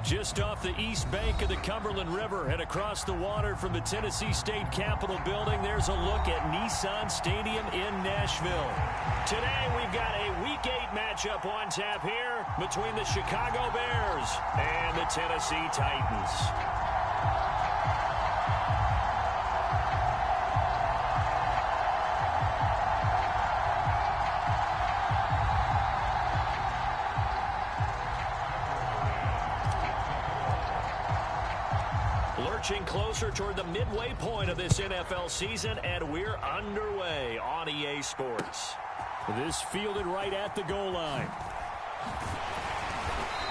Just off the east bank of the Cumberland River and across the water from the Tennessee State Capitol building, there's a look at Nissan Stadium in Nashville. Today we've got a Week 8 matchup on tap here between the Chicago Bears and the Tennessee Titans. Lurching closer toward the midway point of this NFL season, and we're underway on EA Sports. This fielded right at the goal line.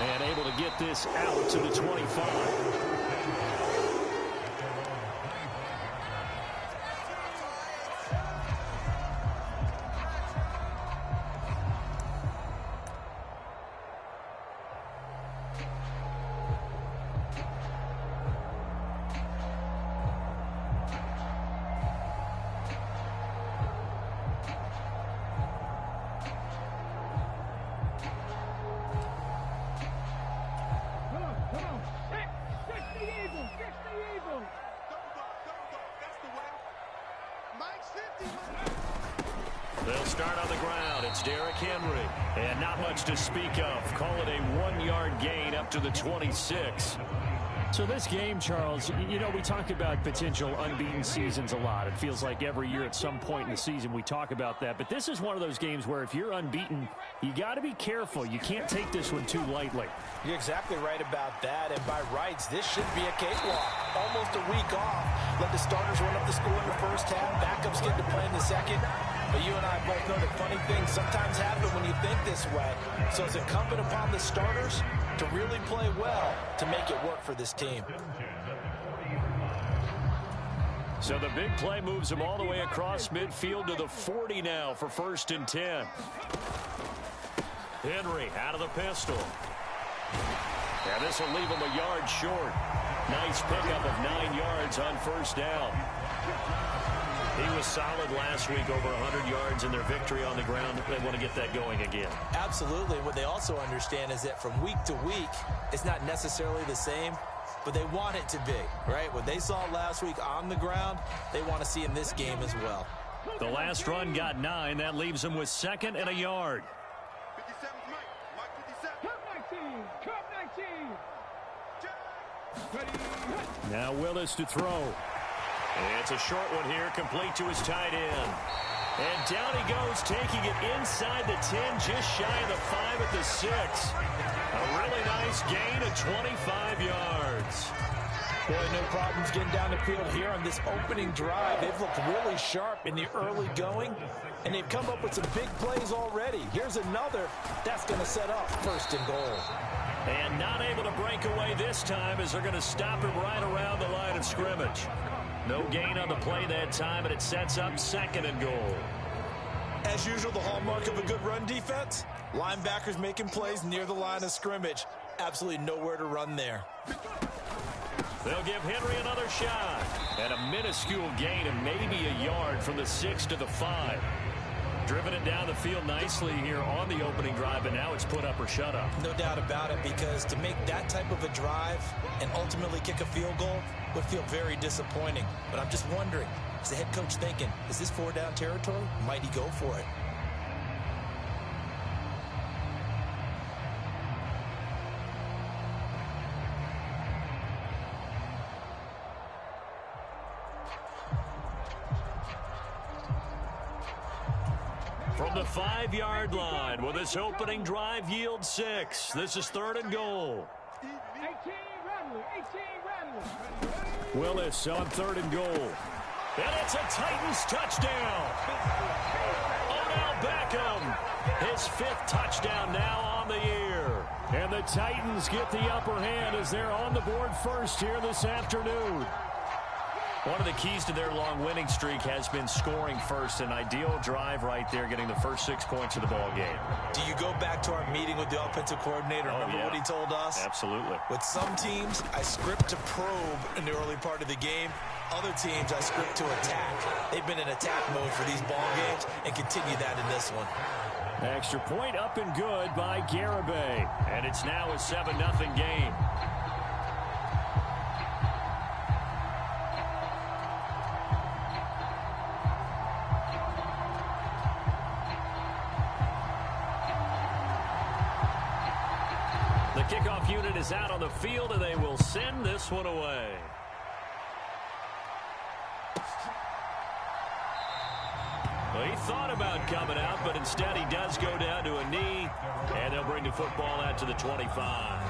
And able to get this out to the 25. They'll start on the ground. It's Derrick Henry. And not much to speak of. Call it a 1-yard gain up to the 26. So this game, Charles, you know, we talk about potential unbeaten seasons a lot. It feels like every year at some point in the season we talk about that. But this is one of those games where if you're unbeaten, you got to be careful. You can't take this one too lightly. You're exactly right about that. And by rights, this should be a cakewalk. Almost a week off. Let the starters run up the score in the first half. Backups get to play in the second. But you and I both know that funny things sometimes happen when you think this way. So it's incumbent upon the starters to really play well to make it work for this team. So the big play moves him all the way across midfield to the 40 now for 1st and 10. Henry out of the pistol. Yeah, this will leave him a yard short. Nice pickup of 9 yards on 1st down. He was solid last week, over 100 yards in their victory on the ground. They want to get that going again. Absolutely. What they also understand is that from week to week, it's not necessarily the same, but they want it to be, right? What they saw last week on the ground, they want to see in this game as well. The last run got 9. That leaves them with 2nd and a yard. 57's Mike. 19. Now Willis to throw. It's a short one here, complete to his tight end. And down he goes, taking it inside the 10, just shy of the 5 at the 6. A really nice gain of 25 yards. Boy, no problems getting down the field here on this opening drive. They've looked really sharp in the early going, and they've come up with some big plays already. Here's another. That's going to set up 1st and goal. And not able to break away this time as they're going to stop him right around the line of scrimmage. No gain on the play that time, and it sets up 2nd and goal. As usual, the hallmark of a good run defense, linebackers making plays near the line of scrimmage. Absolutely nowhere to run there. They'll give Henry another shot. And a minuscule gain of maybe a yard from the 6 to the 5. Driven it down the field nicely here on the opening drive, and now it's put up or shut up. No doubt about it, because to make that type of a drive and ultimately kick a field goal would feel very disappointing. But I'm just wondering, is the head coach thinking, is this 4-down territory? Might he go for it? From the 5-yard line, will this opening drive yield 6? This is 3rd and goal. 18 Rattler. Willis on 3rd and goal. And it's a Titans touchdown. Odell Beckham, his 5th touchdown now on the year. And the Titans get the upper hand as they're on the board first here this afternoon. One of the keys to their long winning streak has been scoring first. An ideal drive right there, getting the first 6 points of the ball game. Do you go back to our meeting with the offensive coordinator? Remember what he told us? Absolutely. With some teams, I script to probe in the early part of the game. Other teams, I script to attack. They've been in attack mode for these ball games and continue that in this one. Extra point up and good by Garibay. And it's now a 7-0 game. The kickoff unit is out on the field, and they will send this one away. Well, he thought about coming out, but instead he does go down to a knee, and they'll bring the football out to the 25.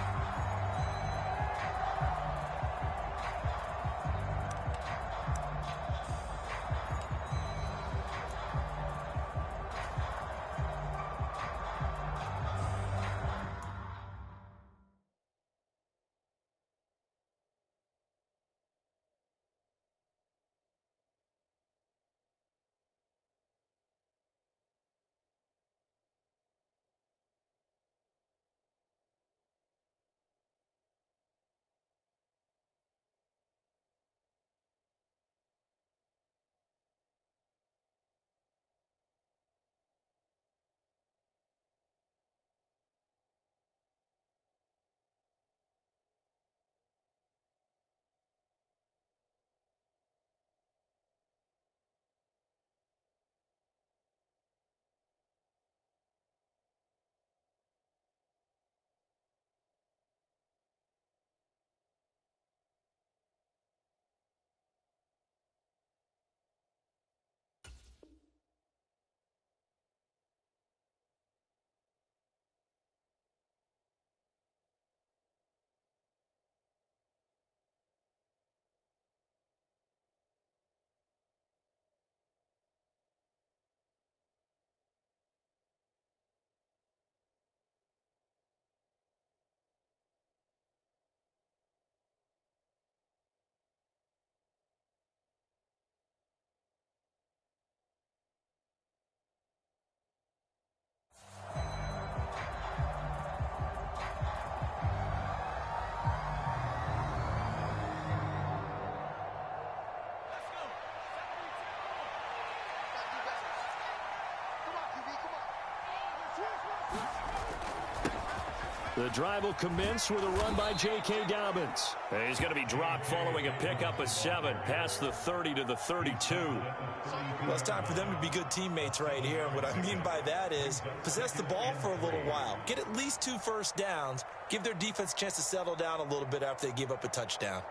The drive will commence with a run by J.K. Dobbins. He's going to be dropped following a pickup of 7 past the 30 to the 32. Well, it's time for them to be good teammates right here. And what I mean by that is possess the ball for a little while. Get at least 2 first downs. Give their defense a chance to settle down a little bit after they give up a touchdown.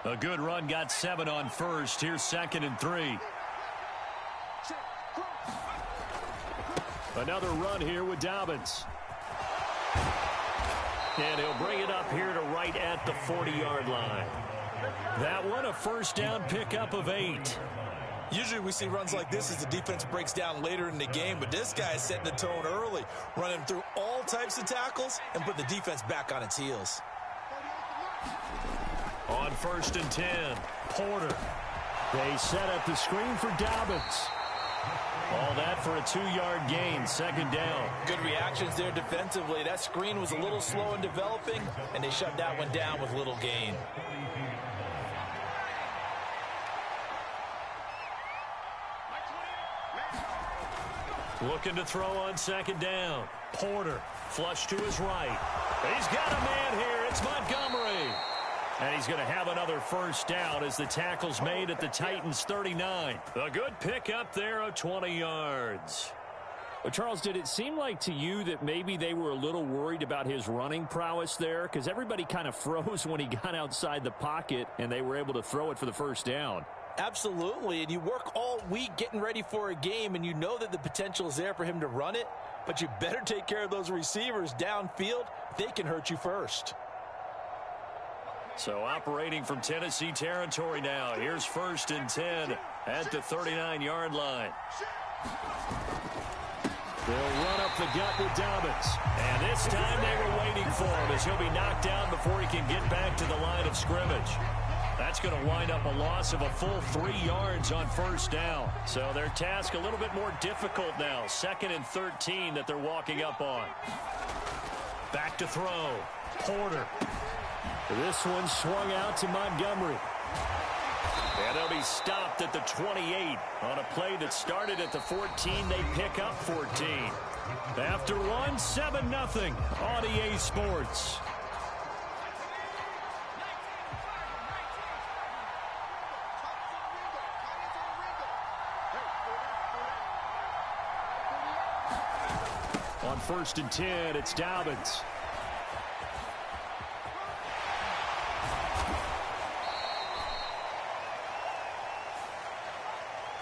A good run got 7 on first. Here's 2nd and 3. Another run here with Dobbins. And he'll bring it up here to right at the 40-yard line. That one, a first down pickup of 8. Usually we see runs like this as the defense breaks down later in the game, but this guy is setting the tone early, running through all types of tackles and putting the defense back on its heels. On 1st and 10, Porter. They set up the screen for Dobbins. All that for a 2-yard gain, 2nd down. Good reactions there defensively. That screen was a little slow in developing, and they shut that one down with little gain. Looking to throw on 2nd down. Porter, flush to his right. He's got a man here. It's Montgomery. And he's going to have another first down as the tackle's made at the Titans' 39. A good pickup there of 20 yards. Well, Charles, did it seem like to you that maybe they were a little worried about his running prowess there? Because everybody kind of froze when he got outside the pocket, and they were able to throw it for the first down. Absolutely, and you work all week getting ready for a game, and you know that the potential is there for him to run it, but you better take care of those receivers downfield. They can hurt you first. So operating from Tennessee territory now. Here's 1st and 10 at the 39-yard line. They'll run up the gut with Dobbins. And this time they were waiting for him as he'll be knocked down before he can get back to the line of scrimmage. That's going to wind up a loss of a full 3 yards on first down. So their task a little bit more difficult now. 2nd and 13 that they're walking up on. Back to throw. Porter. This one swung out to Montgomery. And they'll be stopped at the 28 on a play that started at the 14. They pick up 14. After one, 7-0 on EA Sports. On 1st and 10, it's Dobbins.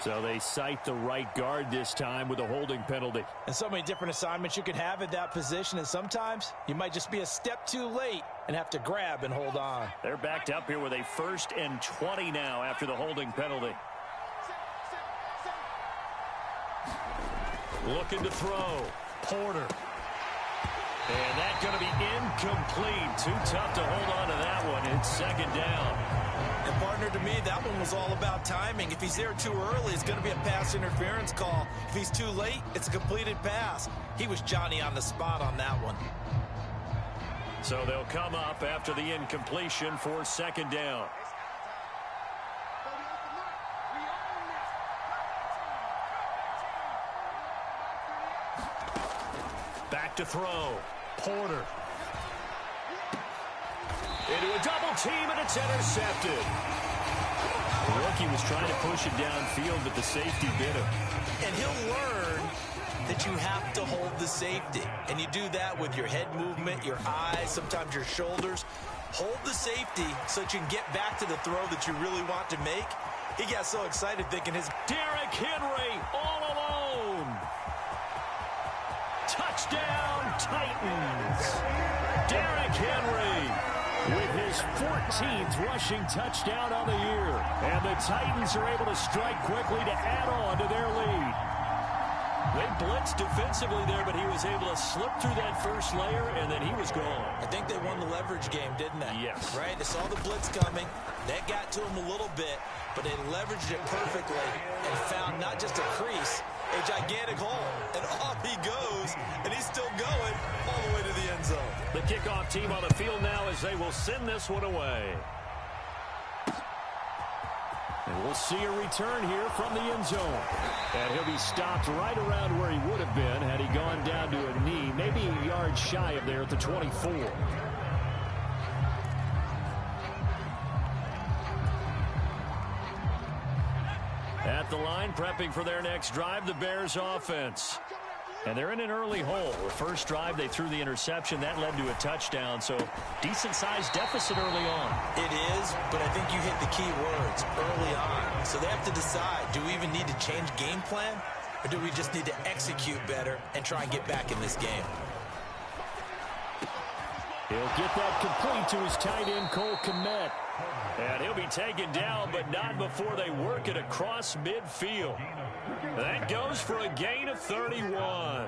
So they cite the right guard this time with a holding penalty. And so many different assignments you could have at that position, and sometimes you might just be a step too late and have to grab and hold on. They're backed up here with a 1st and 20 now after the holding penalty. Looking to throw. Porter. And that's going to be incomplete. Too tough to hold on to that one. It's 2nd down. And partner, to me, that one was all about timing. If he's there too early, it's going to be a pass interference call. If he's too late, it's a completed pass. He was Johnny on the spot on that one. So they'll come up after the incompletion for 2nd down. Back to throw. Porter. Into a double team, and it's intercepted. The rookie was trying to push it downfield, but the safety bit him. And he'll learn that you have to hold the safety. And you do that with your head movement, your eyes, sometimes your shoulders. Hold the safety so that you can get back to the throw that you really want to make. He got so excited thinking his Derrick Henry all alone. Touchdown, Titans. Derrick Henry with his 14th rushing touchdown on the year. And the Titans are able to strike quickly to add on to their lead. They blitzed defensively there, but he was able to slip through that first layer, and then he was gone. I think they won the leverage game, didn't they? Yes. Right? They saw the blitz coming. That got to him a little bit, but they leveraged it perfectly and found not just a crease, a gigantic hole. And off he goes, and he's still going all the way to the end zone. The kickoff team on the field now as they will send this one away. And we'll see a return here from the end zone. And he'll be stopped right around where he would have been had he gone down to a knee, maybe a yard shy of there at the 24. At the line, prepping for their next drive, the Bears offense. And they're in an early hole. The first drive, they threw the interception. That led to a touchdown, so decent-sized deficit early on. It is, but I think you hit the key words, early on. So they have to decide, do we even need to change game plan, or do we just need to execute better and try and get back in this game? He'll get that complete to his tight end, Cole Kmet. And he'll be taken down, but not before they work it across midfield. That goes for a gain of 31.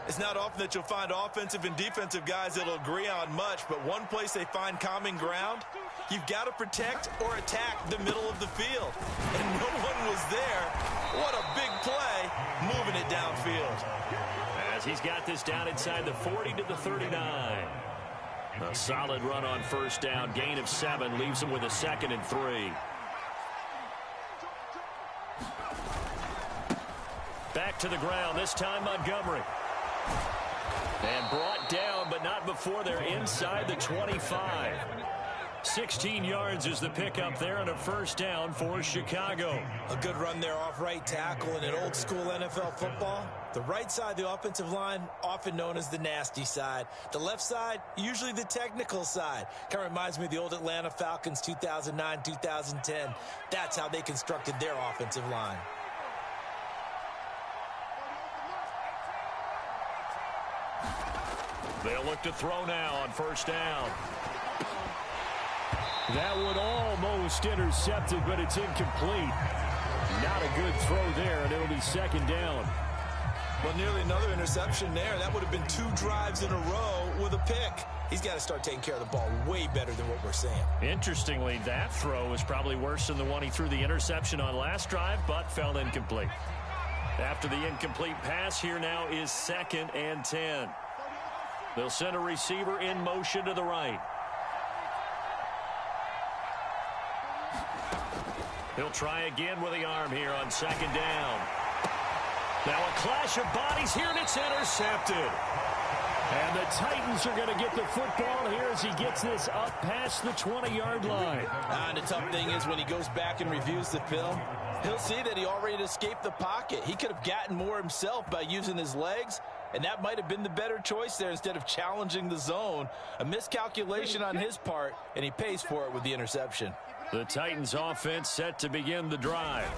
It's not often that you'll find offensive and defensive guys that'll agree on much, but one place they find common ground, you've got to protect or attack the middle of the field. And no one was there. What a big play, moving it downfield. As he's got this down inside the 40 to the 39. A solid run on first down. Gain of 7 leaves him with a 2nd and 3. Back to the ground, this time Montgomery. And brought down, but not before they're inside the 25. 16 yards is the pickup there on a first down for Chicago. A good run there off right tackle in an old school NFL football. The right side of the offensive line, often known as the nasty side. The left side, usually the technical side. Kind of reminds me of the old Atlanta Falcons 2009, 2010. That's how they constructed their offensive line. They'll look to throw now on first down. That one almost intercepted, but it's incomplete. Not a good throw there, and it'll be 2nd down. Well, nearly another interception there. That would have been 2 drives in a row with a pick. He's got to start taking care of the ball way better than what we're seeing. Interestingly, that throw was probably worse than the one he threw the interception on last drive, but fell incomplete. After the incomplete pass, here now is 2nd and 10. They'll send a receiver in motion to the right. He'll try again with the arm here on 2nd down. Now a clash of bodies here, and it's intercepted. And the Titans are going to get the football here as he gets this up past the 20-yard line. And the tough thing is when he goes back and reviews the film, he'll see that he already escaped the pocket. He could have gotten more himself by using his legs, and that might have been the better choice there instead of challenging the zone. A miscalculation on his part, and he pays for it with the interception. The Titans offense set to begin the drive.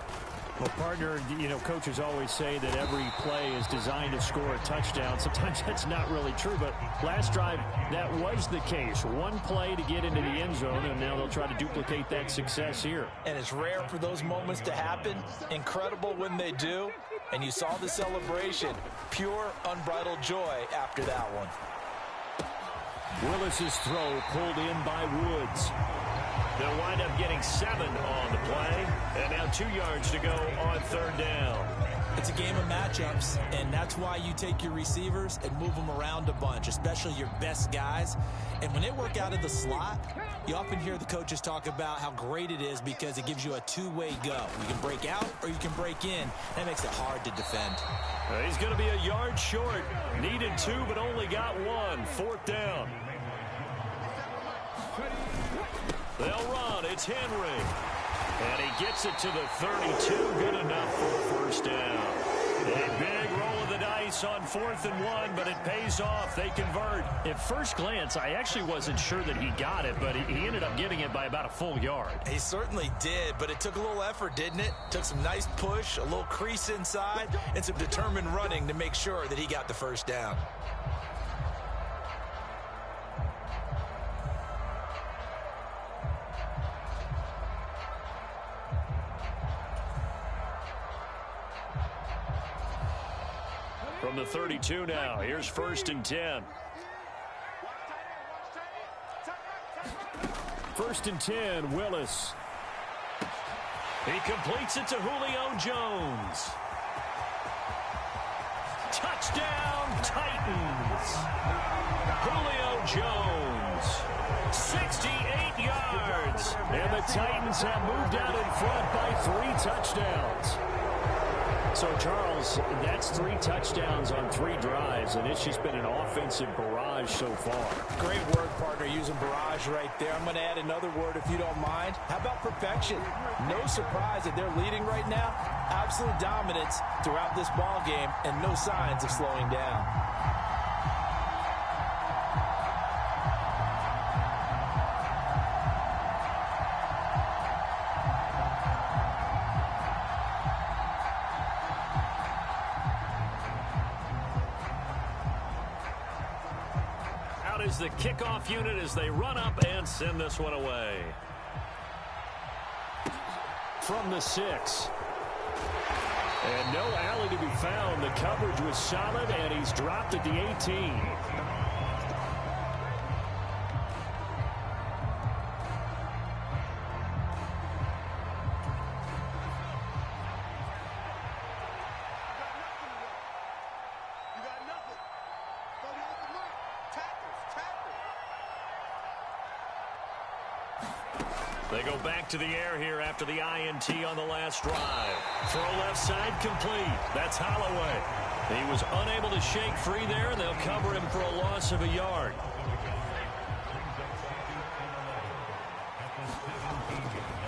Well, partner, you know, coaches always say that every play is designed to score a touchdown. Sometimes that's not really true, but last drive, that was the case. One play to get into the end zone, and now they'll try to duplicate that success here. And it's rare for those moments to happen. Incredible when they do. And you saw the celebration. Pure, unbridled joy after that one. Willis's throw pulled in by Woods. They'll wind up getting 7 on the play. And now 2 yards to go on 3rd down. It's a game of matchups, and that's why you take your receivers and move them around a bunch, especially your best guys. And when they work out of the slot, you often hear the coaches talk about how great it is because it gives you a two-way go. You can break out or you can break in. That makes it hard to defend. He's going to be a yard short. Needed 2, but only got 1. 4th down. They'll run. It's Henry. And he gets it to the 32. Good enough for a 1st down. A big roll of the dice on 4th and 1, but it pays off. They convert. At first glance, I actually wasn't sure that he got it, but he ended up getting it by about a full yard. He certainly did, but it took a little effort, didn't it? Took some nice push, a little crease inside, and some determined running to make sure that he got the 1st down. From the 32 now, here's 1st and 10. 1st and 10, Willis. He completes it to Julio Jones. Touchdown, Titans. Julio Jones, 68 yards. And the Titans have moved out in front by 3 touchdowns. So, Charles, that's 3 touchdowns on 3 drives, and it's just been an offensive barrage so far. Great word, partner, using barrage right there. I'm going to add another word if you don't mind. How about perfection? No surprise that they're leading right now. Absolute dominance throughout this ball game and no signs of slowing down. Is the kickoff unit as they run up and send this one away. From the 6. And no alley to be found. The coverage was solid, and he's dropped at the 18. They go back to the air here after the INT on the last drive. Throw left side complete. That's Holloway. He was unable to shake free there, and they'll cover him for a loss of a yard.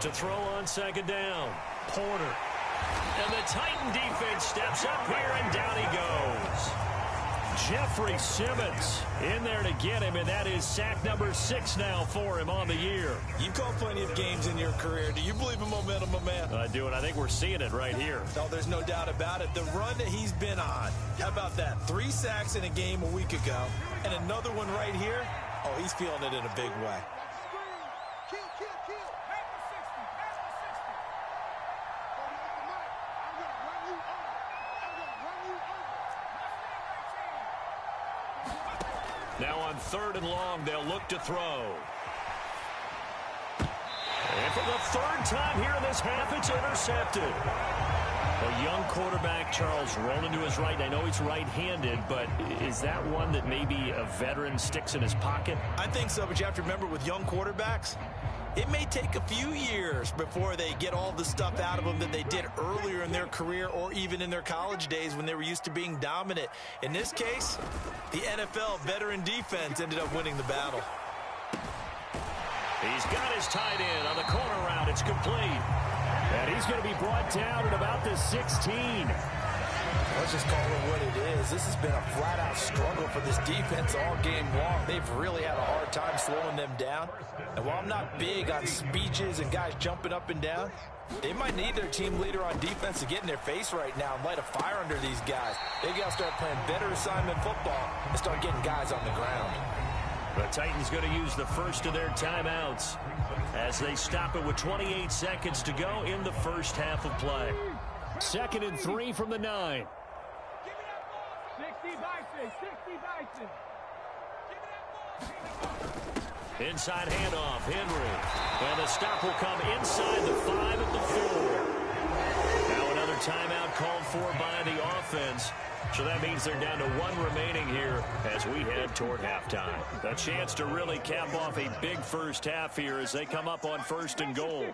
To throw on 2nd down, Porter. And the Titan defense steps up here, and down he goes. Jeffrey Simmons in there to get him, and that is sack number 6 now for him on the year. You've called plenty of games in your career. Do you believe in momentum, my man? I do, and I think we're seeing it right here. No, there's no doubt about it. The run that he's been on, how about that? 3 sacks in a game a week ago, and another one right here. Oh, he's feeling it in a big way. Now on 3rd and long, they'll look to throw. And for the 3rd time here in this half, it's intercepted. A young quarterback, Charles, rolling to his right. I know he's right-handed, but is that one that maybe a veteran sticks in his pocket? I think so, but you have to remember with young quarterbacks, it may take a few years before they get all the stuff out of them that they did earlier in their career or even in their college days when they were used to being dominant. In this case, the NFL veteran defense ended up winning the battle. He's got his tight end on the corner route. It's complete. And he's going to be brought down at about the 16. Let's just call it what it is. This has been a flat-out struggle for this defense all game long. They've really had a hard time slowing them down. And while I'm not big on speeches and guys jumping up and down, they might need their team leader on defense to get in their face right now and light a fire under these guys. They've got to start playing better assignment football and start getting guys on the ground. The Titans going to use the first of their timeouts as they stop it with 28 seconds to go in the first half of play. 2nd and 3 from the 9. 60 Bison. Inside handoff, Henry. And the stop will come inside the 5 at the 4. Now another timeout called for by the offense. So that means they're down to 1 remaining here as we head toward halftime. A chance to really cap off a big first half here as they come up on 1st and goal.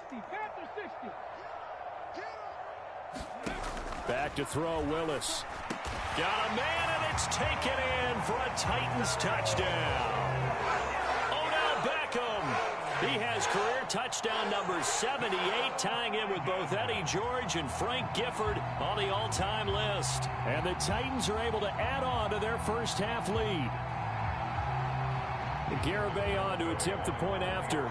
Back to throw, Willis. Got a man, and it's taken in for a Titans touchdown. Odell Beckham. He has career touchdown number 78, tying in with both Eddie George and Frank Gifford on the all-time list. And the Titans are able to add on to their first half lead. Garibay on to attempt the point after.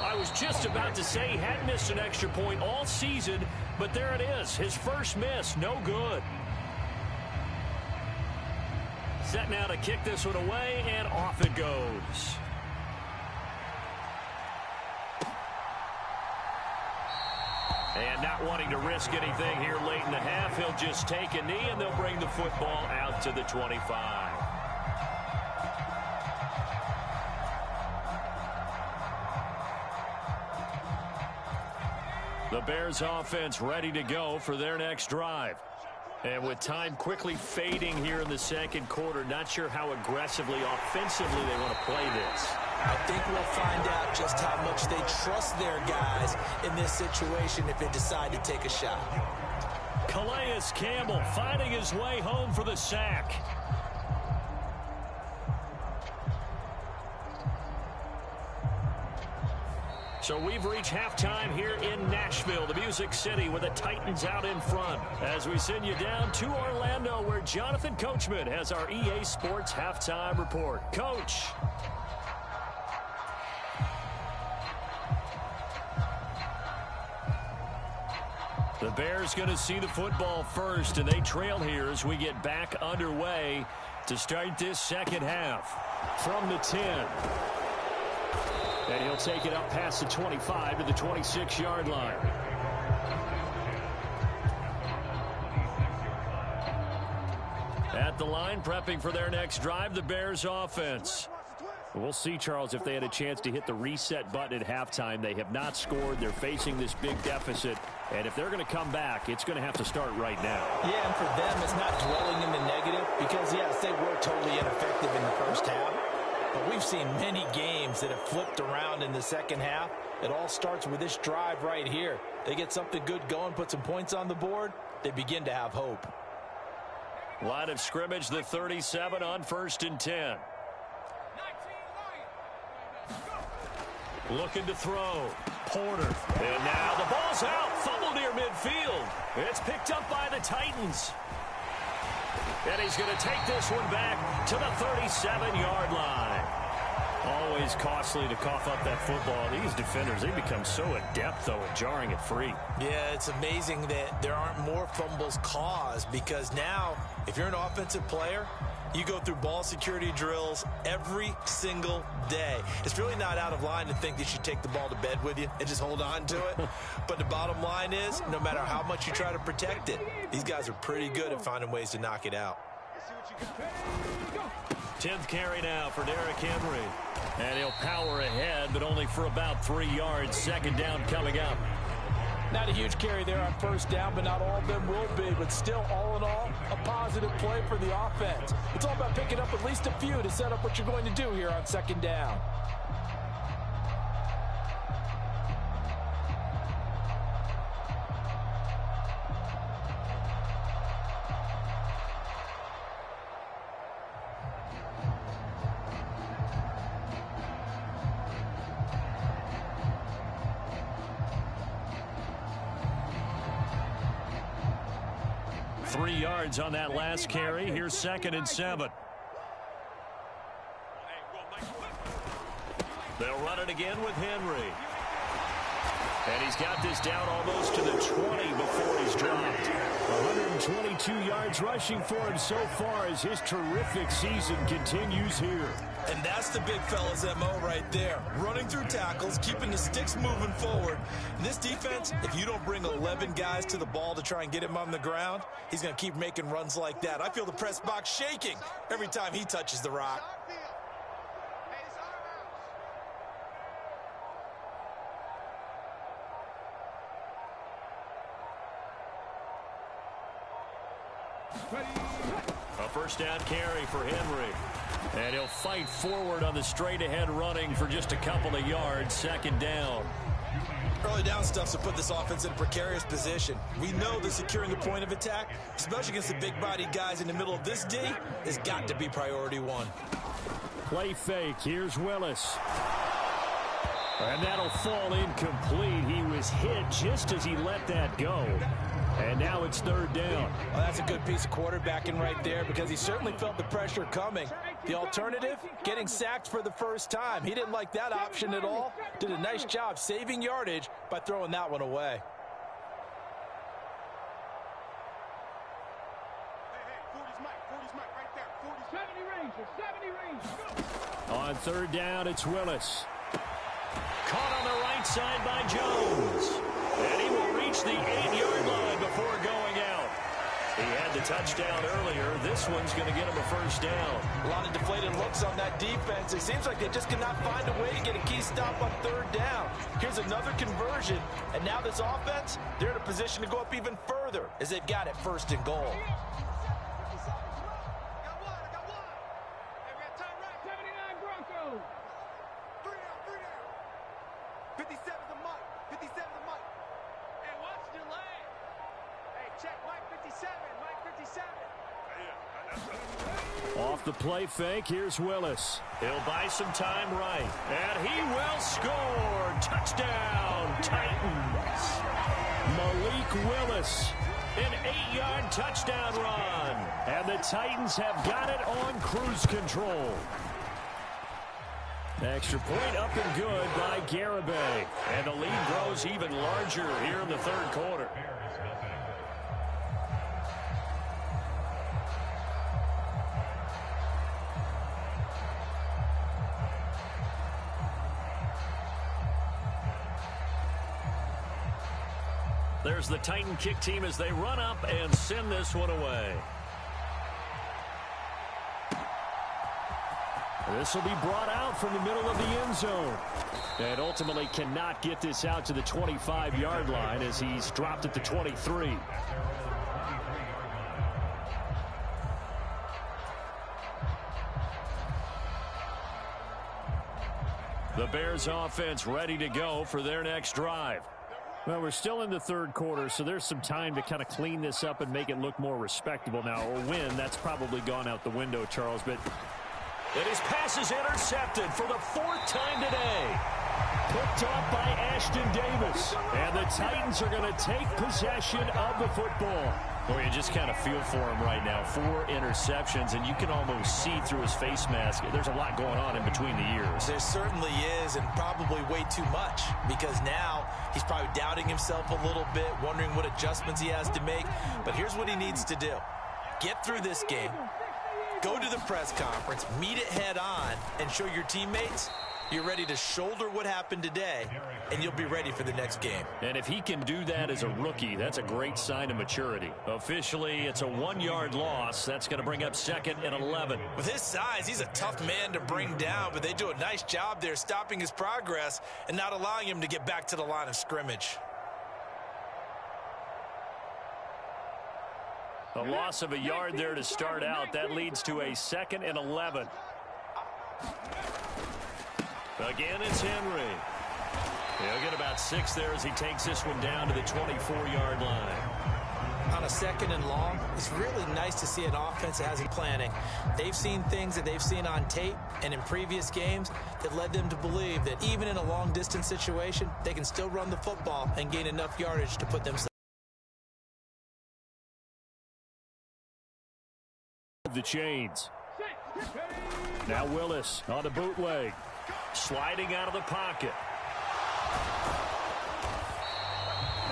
I was just about to say he hadn't missed an extra point all season, but there it is. His first miss, no good. Set now to kick this one away, and off it goes. And not wanting to risk anything here late in the half, he'll just take a knee, and they'll bring the football out to the 25. The Bears offense ready to go for their next drive. And with time quickly fading here in the 2nd quarter, not sure how aggressively, offensively they want to play this. I think we'll find out just how much they trust their guys in this situation if they decide to take a shot. Calais Campbell finding his way home for the sack. So we've reached halftime here in Nashville, the Music City, with the Titans out in front. As we send you down to Orlando, where Jonathan Coachman has our EA Sports Halftime Report. Coach. The Bears going to see the football first, and they trail here as we get back underway to start this 2nd half. From the 10. And he'll take it up past the 25 to the 26-yard line. At the line, prepping for their next drive, the Bears offense. We'll see, Charles, if they had a chance to hit the reset button at halftime. They have not scored. They're facing this big deficit. And if they're going to come back, it's going to have to start right now. Yeah, and for them, it's not dwelling in the negative because, yes, they were totally ineffective in the first half. But we've seen many games that have flipped around in the 2nd half. It all starts with this drive right here. They get something good going, put some points on the board, they begin to have hope. Line of scrimmage, the 37 on 1st and 10. Looking to throw. Porter. And now the ball's out. Fumble near midfield. It's picked up by the Titans. And he's going to take this one back to the 37-yard line. Always costly to cough up that football. These defenders, they become so adept, though, at jarring it free. Yeah, it's amazing that there aren't more fumbles caused because now, if you're an offensive player, you go through ball security drills every single day. It's really not out of line to think that you should take the ball to bed with you and just hold on to it. But the bottom line is, no matter how much you try to protect it, these guys are pretty good at finding ways to knock it out. 10th carry now for Derrick Henry. And he'll power ahead, but only for about 3 yards. Second down coming up. Not a huge carry there on first down, but not all of them will be. But still, all in all, a positive play for the offense. It's all about picking up at least a few to set up what you're going to do here on second down. On that last carry. Here's 2nd and 7. They'll run it again with Henry. And he's got this down almost to the 20 before he's dropped. 122 yards rushing for him so far as his terrific season continues here. And that's the big fella's MO right there. Running through tackles, keeping the sticks moving forward. In this defense, if you don't bring 11 guys to the ball to try and get him on the ground, he's going to keep making runs like that. I feel the press box shaking every time he touches the rock. A first down carry for Henry. And he'll fight forward on the straight-ahead running for just a couple of yards. Second down. Early down stuff to put this offense in a precarious position. We know that securing the point of attack, especially against the big-bodied guys in the middle of this D, has got to be priority one. Play fake. Here's Willis. And that'll fall incomplete. He was hit just as he let that go. And now it's third down. Well, that's a good piece of quarterbacking right there because he certainly felt the pressure coming. The alternative, getting sacked for the first time. He didn't like that option at all. Did a nice job saving yardage by throwing that one away. On third down, it's Willis. Caught on the right side by Jones. And he will reach the 8-yard line before going out. He had the touchdown earlier. This one's going to get him a first down. A lot of deflated looks on that defense. It seems like they just cannot find a way to get a key stop on third down. Here's another conversion. And now this offense, they're in a position to go up even further as they've got it first and goal. Off the play fake, here's Willis. He'll buy some time right. And he will score. Touchdown, Titans. Malik Willis. An 8-yard touchdown run. And the Titans have got it on cruise control. Extra point up and good by Garibay. And the lead grows even larger here in the third quarter. There's the Titan kick team as they run up and send this one away. This will be brought out from the middle of the end zone. And ultimately cannot get this out to the 25-yard line as he's dropped at the 23. The Bears offense ready to go for their next drive. Well, we're still in the third quarter, so there's some time to kind of clean this up and make it look more respectable now. Or win, that's probably gone out the window, Charles. But and his pass is intercepted for the 4th time today. Picked off by Ashton Davis. And the Titans are going to take possession of the football. Boy, you just kind of feel for him right now. 4 interceptions, and you can almost see through his face mask. There's a lot going on in between the ears. There certainly is, and probably way too much, because now he's probably doubting himself a little bit, wondering what adjustments he has to make. But here's what he needs to do. Get through this game, go to the press conference, meet it head on, and show your teammates You're ready to shoulder what happened today, and you'll be ready for the next game. And if he can do that as a rookie, that's a great sign of maturity. Officially, it's a 1-yard loss. That's going to bring up 2nd and 11. With his size, he's a tough man to bring down, but they do a nice job there stopping his progress and not allowing him to get back to the line of scrimmage. A loss of a yard there to start out. That leads to a 2nd and 11. Again, it's Henry. He'll get about 6 there as he takes this one down to the 24-yard line. On a 2nd and long, it's really nice to see an offense that has planning. They've seen things that they've seen on tape and in previous games that led them to believe that even in a long-distance situation, they can still run the football and gain enough yardage to put themselves. The chains. Now Willis on the bootleg. Sliding out of the pocket.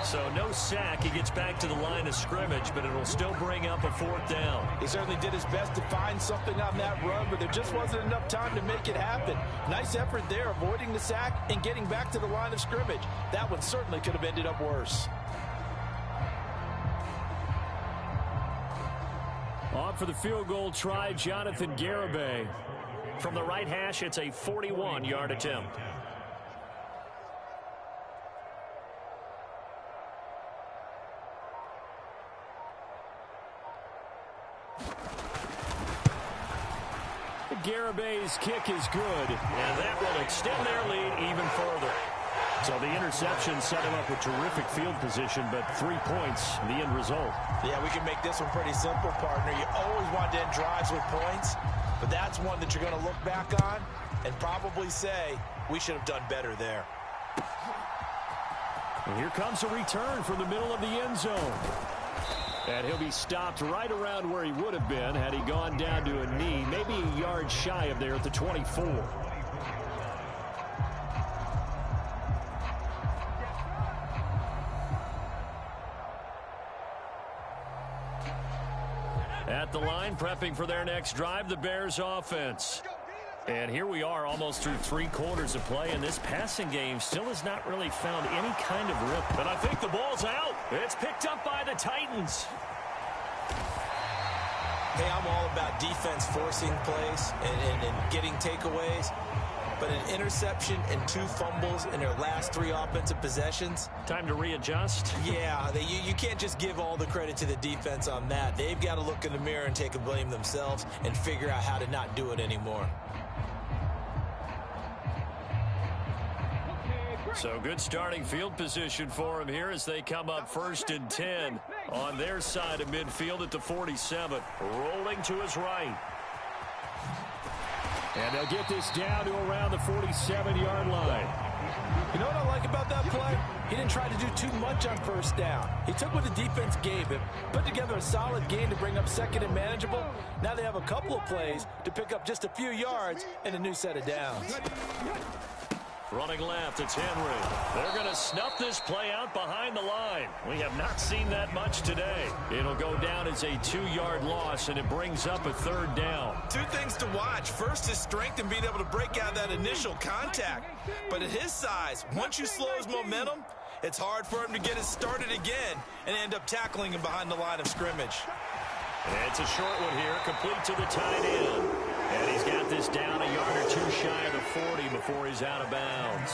So no sack. He gets back to the line of scrimmage, but it'll still bring up a 4th down. He certainly did his best to find something on that run, but there just wasn't enough time to make it happen. Nice effort there, avoiding the sack and getting back to the line of scrimmage. That one certainly could have ended up worse. On for the field goal try, Jonathan Garibay. From the right hash, it's a 41-yard attempt. Garibay's kick is good. And that will extend their lead even further. So the interception set him up with terrific field position, but 3 points, the end result. Yeah, we can make this one pretty simple, partner. You always want to end drives with points, but that's one that you're going to look back on and probably say, we should have done better there. And here comes a return from the middle of the end zone. And he'll be stopped right around where he would have been had he gone down to a knee, maybe a yard shy of there at the 24. At the line, prepping for their next drive, the Bears offense. And here we are almost through 3 quarters of play, and this passing game still has not really found any kind of rip. But I think the ball's out. It's picked up by the Titans. Hey, I'm all about defense forcing plays and getting takeaways. But an interception and 2 fumbles in their last 3 offensive possessions. Time to readjust. Yeah, you can't just give all the credit to the defense on that. They've got to look in the mirror and take a blame themselves and figure out how to not do it anymore. So good starting field position for him here as they come up 1st and 10 on their side of midfield at the 47. Rolling to his right. And they'll get this down to around the 47-yard line. You know what I like about that play? He didn't try to do too much on 1st down. He took what the defense gave him, put together a solid game to bring up 2nd and manageable. Now they have a couple of plays to pick up just a few yards and a new set of downs. Running left, it's Henry. They're going to snuff this play out behind the line. We have not seen that much today. It'll go down as a 2-yard loss, and it brings up a 3rd down. 2 things to watch. First, his strength and being able to break out that initial contact. But at his size, once you slow his momentum, it's hard for him to get it started again and end up tackling him behind the line of scrimmage. It's a short one here, complete to the tight end. And he's got this down a yard or 2 shy of the 40 before he's out of bounds.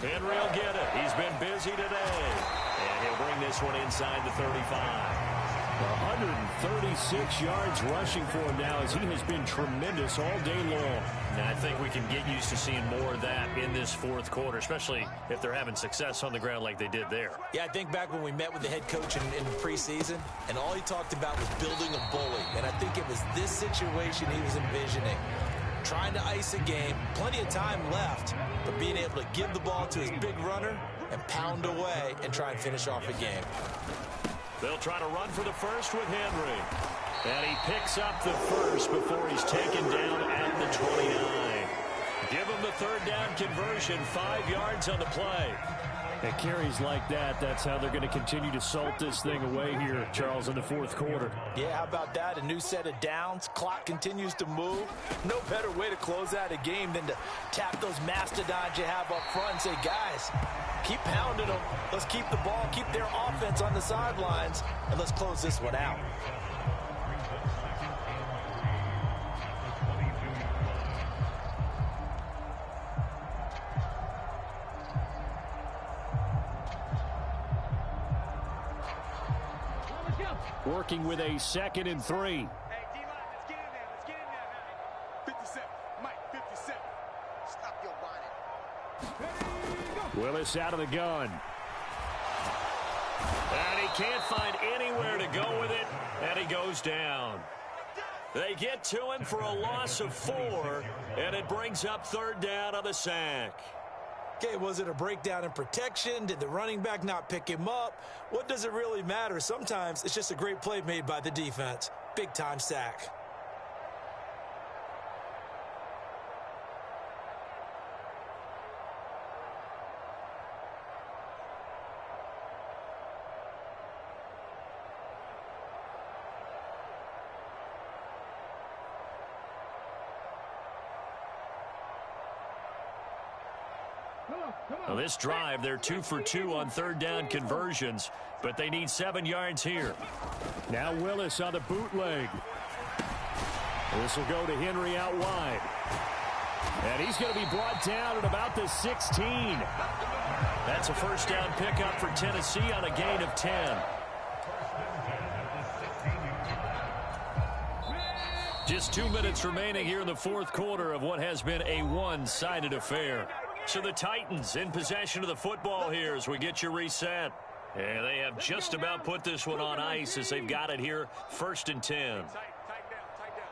Henry will get it. He's been busy today. And he'll bring this one inside the 35. 136 yards rushing for him now as he has been tremendous all day long. Now, I think we can get used to seeing more of that in this 4th quarter, especially if they're having success on the ground like they did there. Yeah, I think back when we met with the head coach in preseason, and all he talked about was building a bully. And I think it was this situation he was envisioning. Trying to ice a game, plenty of time left, but being able to give the ball to his big runner and pound away and try and finish off a game. They'll try to run for the 1st with Henry. And he picks up the 1st before he's taken down at the 29. Give him the 3rd down conversion, 5 yards on the play. And carries like that, that's how they're going to continue to salt this thing away here, Charles, in the fourth quarter. Yeah, how about that? A new set of downs. Clock continues to move. No better way to close out a game than to tap those mastodons you have up front and say, guys, keep pounding them. Let's keep the ball, keep their offense on the sidelines, and let's close this one out. Working with a 2nd and 3. Hey, D-line, let's get in there. Let's get in there now. 57. Mike, 57. Stop your whining. Willis out of the gun. And he can't find anywhere to go with it, and he goes down. They get to him for a loss of 4, and it brings up 3rd down on the sack. Okay, was it a breakdown in protection? Did the running back not pick him up? What does it really matter? Sometimes it's just a great play made by the defense. Big-time sack. Well, this drive, they're 2 for 2 on 3rd down conversions, but they need 7 yards here. Now Willis on the bootleg. This will go to Henry out wide. And he's going to be brought down at about the 16. That's a 1st down pickup for Tennessee on a gain of 10. Just 2 minutes remaining here in the fourth quarter of what has been a one-sided affair. So the Titans in possession of the football here as we get you reset. And they have just about put this one on ice as they've got it here, 1st and 10. Tight down.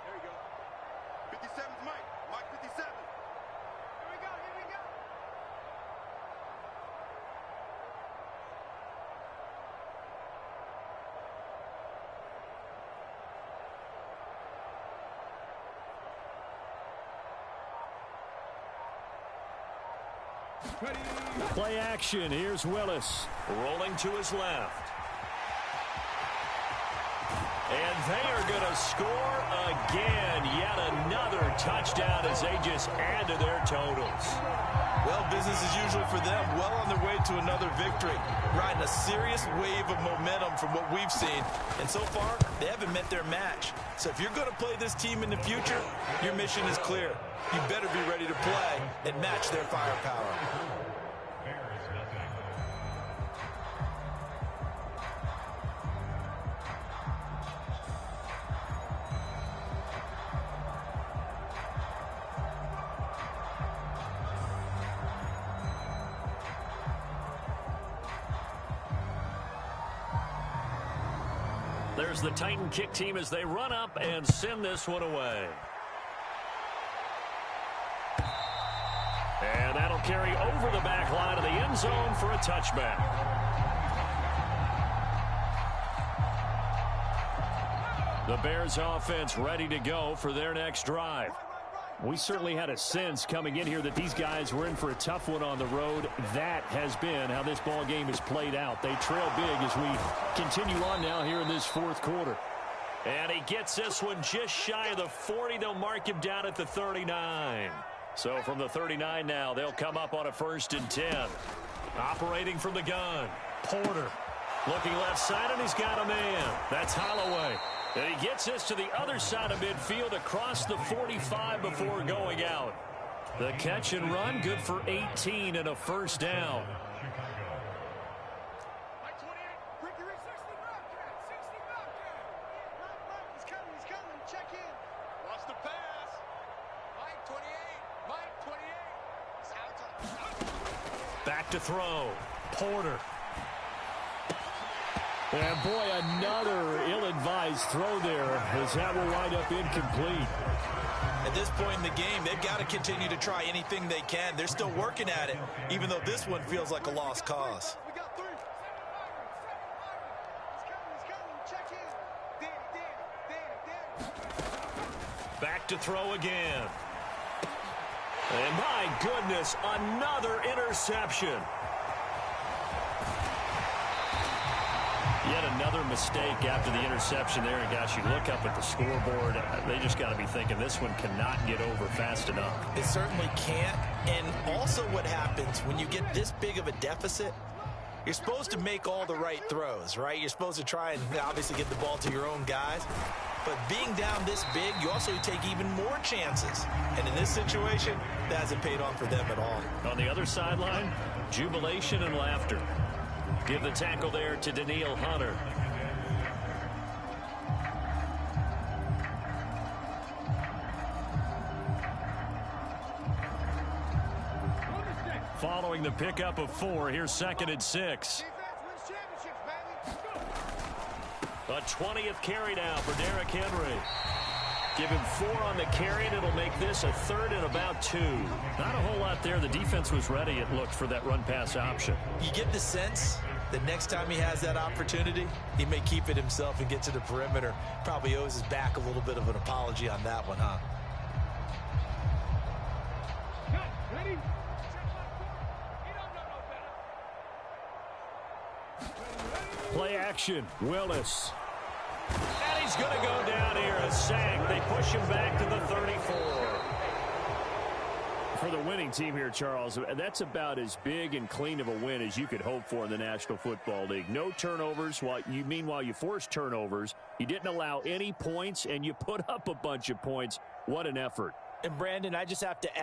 There you go. 57's Mike. Mike 57. Here we go. Play action. Here's Willis. Rolling to his left. And they are going to score again. Yet another touchdown as they just add to their totals. Well, business as usual for them. Well on their way to another victory. Riding a serious wave of momentum from what we've seen. And so far, they haven't met their match. So if you're going to play this team in the future, your mission is clear. You better be ready to play and match their firepower. There's the Titan kick team as they run up and send this one away. And that'll carry over the back line of the end zone for a touchback. The Bears offense ready to go for their next drive. We certainly had a sense coming in here that these guys were in for a tough one on the road. That has been how this ball game has played out. They trail big as we continue on now here in this fourth quarter. And he gets this one just shy of the 40. They'll mark him down at the 39. So from the 39 now, they'll come up on a 1st and 10. Operating from the gun, Porter. Looking left side, and he's got a man. That's Holloway. And he gets this to the other side of midfield across the 45 before going out. The catch and run, good for 18 and a 1st down. Mike 28. Ricky Rick 60 Bobcat. 60 Bobcat. Mike, he's coming. Check in. Watch the pass. Mike 28. Mike 28. It's out. Back to throw. Porter. And boy, another ill-advised throw there as that will wind up incomplete. At this point in the game, they've got to continue to try anything they can. They're still working at it, even though this one feels like a lost cause. We got 3. He's coming. Check in. Danny. Back to throw again. And my goodness, another interception. mistake after the interception there. And, gosh, you look up at the scoreboard. They just got to be thinking this one cannot get over fast enough. It certainly can't. And also what happens when you get this big of a deficit, you're supposed to make all the right throws, right? You're supposed to try and obviously get the ball to your own guys. But being down this big, you also take even more chances. And in this situation, that hasn't paid off for them at all. On the other sideline, jubilation and laughter. Give the tackle there to Danielle Hunter. Following the pickup of 4, here's 2nd and 6. A 20th carry now for Derrick Henry. Give him 4 on the carry, and it'll make this a 3rd and about 2. Not a whole lot there. The defense was ready, it looked, for that run-pass option. You get the sense that next time he has that opportunity, he may keep it himself and get to the perimeter. Probably owes his back a little bit of an apology on that one, huh? Ready? Play action. Willis. And he's going to go down here, a sack. They push him back to the 34. For the winning team here, Charles, that's about as big and clean of a win as you could hope for in the National Football League. No turnovers. Meanwhile, you forced turnovers. You didn't allow any points, and you put up a bunch of points. What an effort. And, Brandon, I just have to add,